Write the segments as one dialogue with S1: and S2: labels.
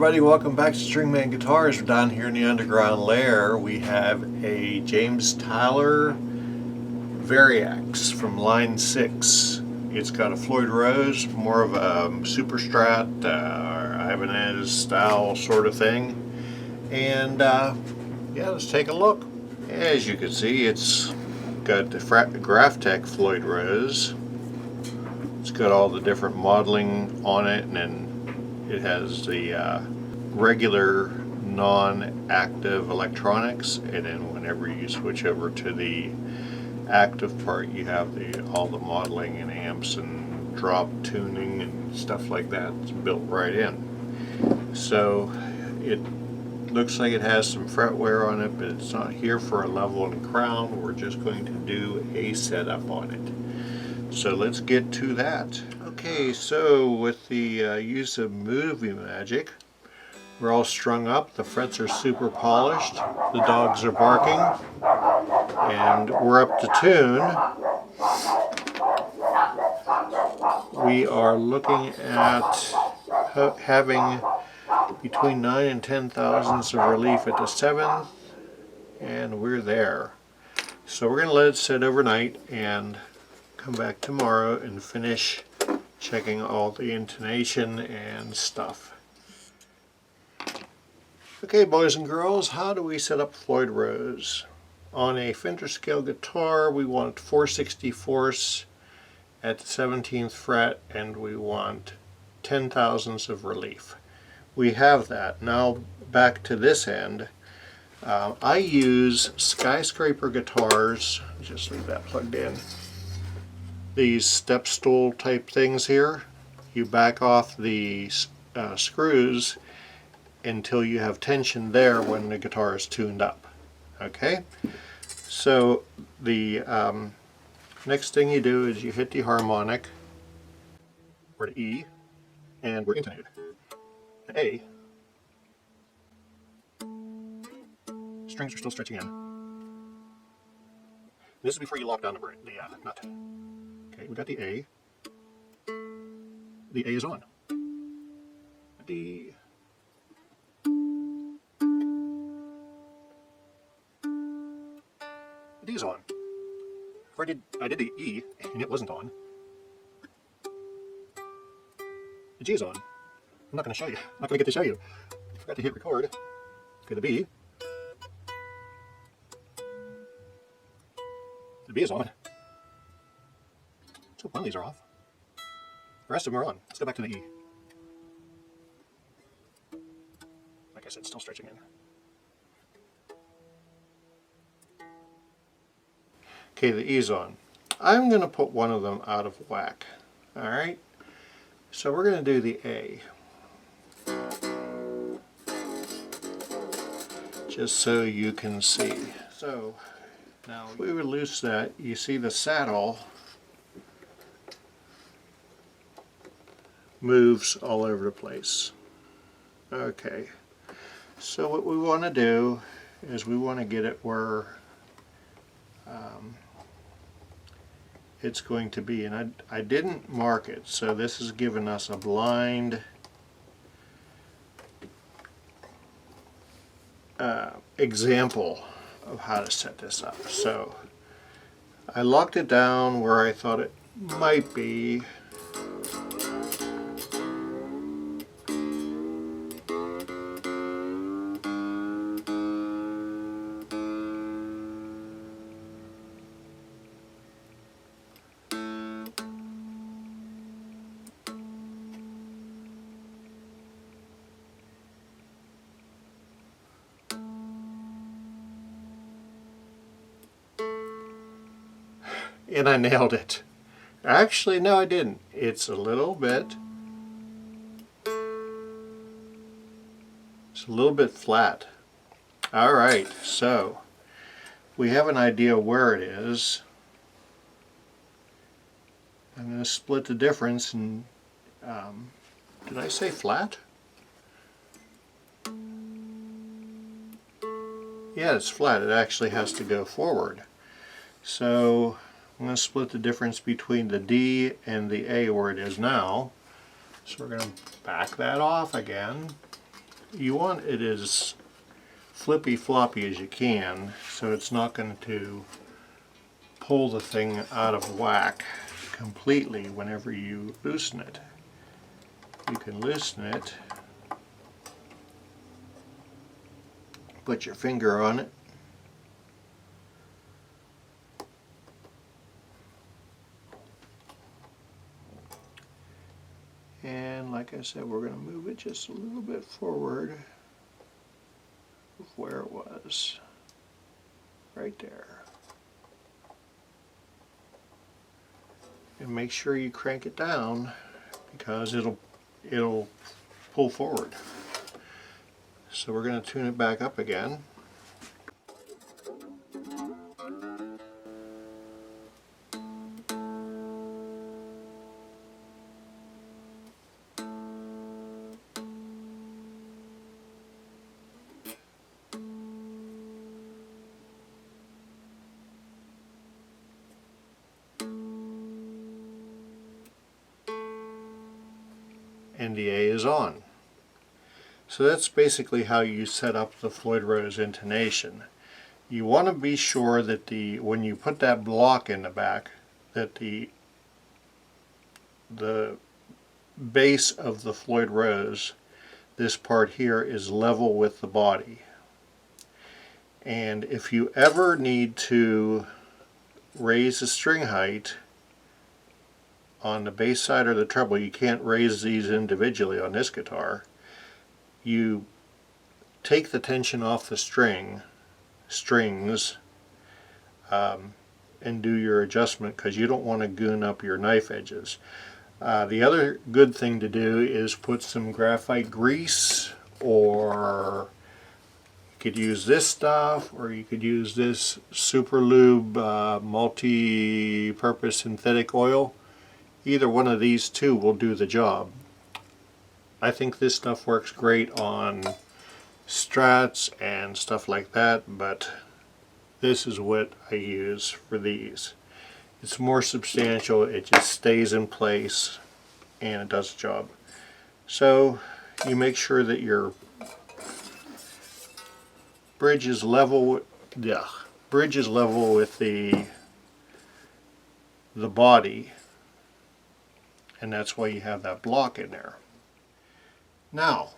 S1: everybody, welcome back to Stringman Guitars. We're down here in the underground lair. We have a James Tyler Variax from line 6. It's got a Floyd Rose, more of a super strat, Ibanez style sort of thing. And yeah, let's take a look. As you can see, it's got the Graphtec Floyd Rose. It's got all the different modeling on it, and then it has the regular non-active electronics, and then whenever you switch over to the active part, you have all the modeling and amps and drop tuning and stuff like that. It's built right in. So it looks like it has some fret wear on it, but it's not here for a level and crown. We're just going to do a setup on it. So let's get to that. Okay, so with the use of Movie Magic, we're all strung up, the frets are super polished, the dogs are barking, and we're up to tune. We are looking at having between 9 and 10 thousandths of relief at the 7th, and we're there. So we're going to let it sit overnight and come back tomorrow and finish checking all the intonation and stuff. Okay, boys and girls, how do we set up Floyd Rose? On a Fender scale guitar, we want 4/64ths at the 17th fret, and we want 10 thousandths of relief. We have that. Now back to this end. I use Skyscraper guitars. Just leave that plugged in. These step stool type things here. You back off the screws until you have tension there when the guitar is tuned up. Okay? So the next thing you do is you hit the harmonic, or the E, and we're intonated. The A, strings are still stretching in. This is before you lock down the nut. Okay, we got the A. The A is on. The D is on. I did the E and it wasn't on. The G is on. I'm not going to show you. I'm not going to get to show you. I forgot to hit record. Okay, the B. The B is on. So one of these are off. The rest of them are on. Let's go back to the E. Like I said, still stretching in. Okay, the E's on. I'm going to put one of them out of whack. Alright? So we're going to do the A. Just so you can see. So now if we release that, you see the saddle moves all over the place. Okay, so what we want to do is we want to get it where it's going to be, and I didn't mark it, so this is giving us a blind example of how to set this up. So I locked it down where I thought it might be. And I nailed it. Actually, no, I didn't. It's a little bit flat. Alright, so we have an idea where it is. I'm going to split the difference and did I say flat? Yeah, it's flat. It actually has to go forward. So I'm going to split the difference between the D and the A where it is now. So we're going to back that off again. you want it as flippy floppy as you can, so it's not going to pull the thing out of whack completely whenever you loosen it. You can loosen it, put your finger on it, and like I said, we're going to move it just a little bit forward of where it was, right there. And make sure you crank it down because it'll pull forward. So we're going to tune it back up again. NDA is on. So that's basically how you set up the Floyd Rose intonation. You want to be sure that when you put that block in the back, that the base of the Floyd Rose, this part here, is level with the body. And if you ever need to raise the string height on the bass side or the treble, you can't raise these individually on this guitar. You take the tension off the strings and do your adjustment, because you don't want to goon up your knife edges. The other good thing to do is put some graphite grease, or you could use this stuff, or you could use this Super Lube multi-purpose synthetic oil. Either one of these two will do the job. I think this stuff works great on Strats and stuff like that, but this is what I use for these. It's more substantial, it just stays in place, and it does the job. So you make sure that your bridge is level with the body, and that's why you have that block in there. Now,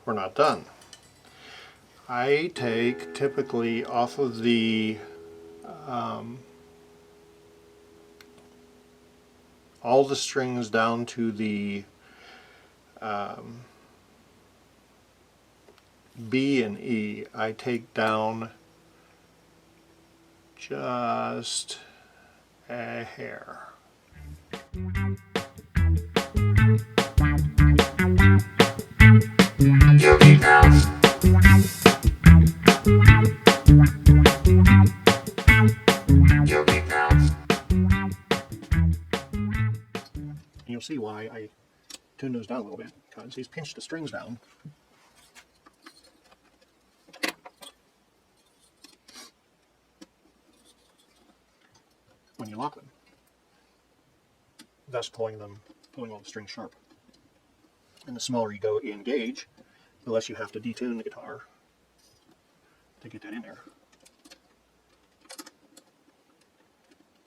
S1: we're not done. I take typically off of the all the strings down to the B and E. I take down just a hair. You'll see why I tune those down a little bit, because he's pinched the strings down. When you lock them, thus pulling all the strings sharp. And the smaller you go in gauge, the less you have to detune the guitar to get that in there.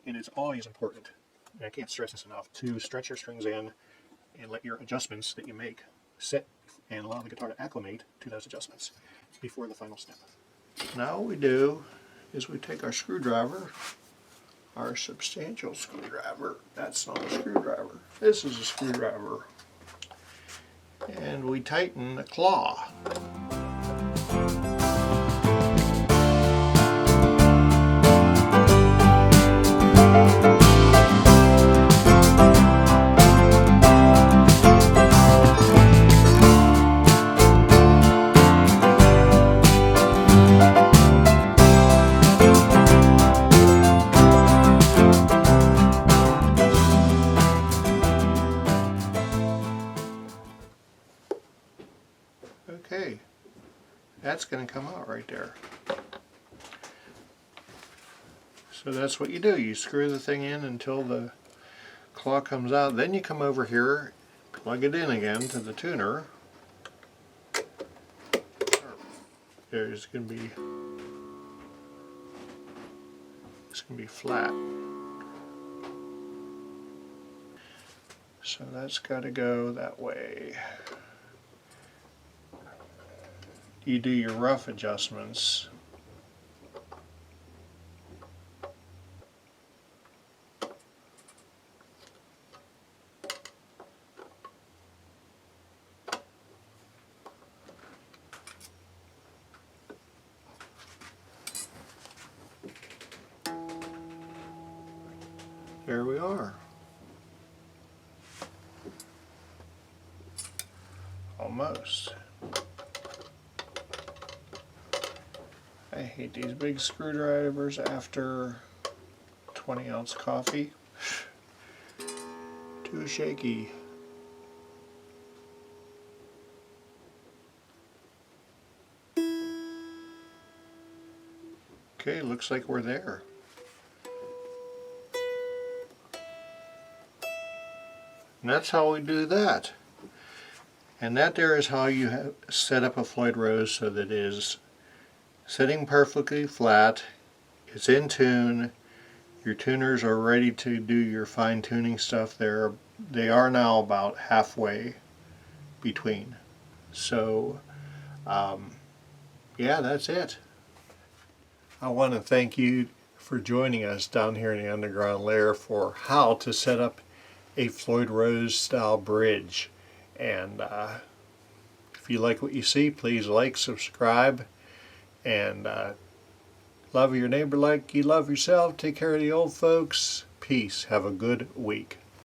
S1: And it's always important, and I can't stress this enough, to stretch your strings in and let your adjustments that you make sit and allow the guitar to acclimate to those adjustments before the final step. Now what we do is we take our screwdriver, our substantial screwdriver. That's not a screwdriver. This is a screwdriver. And we tighten the claw. Okay, that's going to come out right there. So that's what you do. You screw the thing in until the claw comes out. Then you come over here, plug it in again to the tuner, there's going to be, it's going to be flat. So that's got to go that way. You do your rough adjustments. There we are. Almost. I hate these big screwdrivers after 20-ounce coffee. Too shaky. Okay, looks like we're there. And that's how we do that. And that there is how you set up a Floyd Rose so that it is sitting perfectly flat, it's in tune, your tuners are ready to do your fine tuning stuff there. They are now about halfway between. So, yeah, that's it. I want to thank you for joining us down here in the underground lair for how to set up a Floyd Rose style bridge. And if you like what you see, please like, subscribe, and love your neighbor like you love yourself. Take care of the old folks. Peace. Have a good week.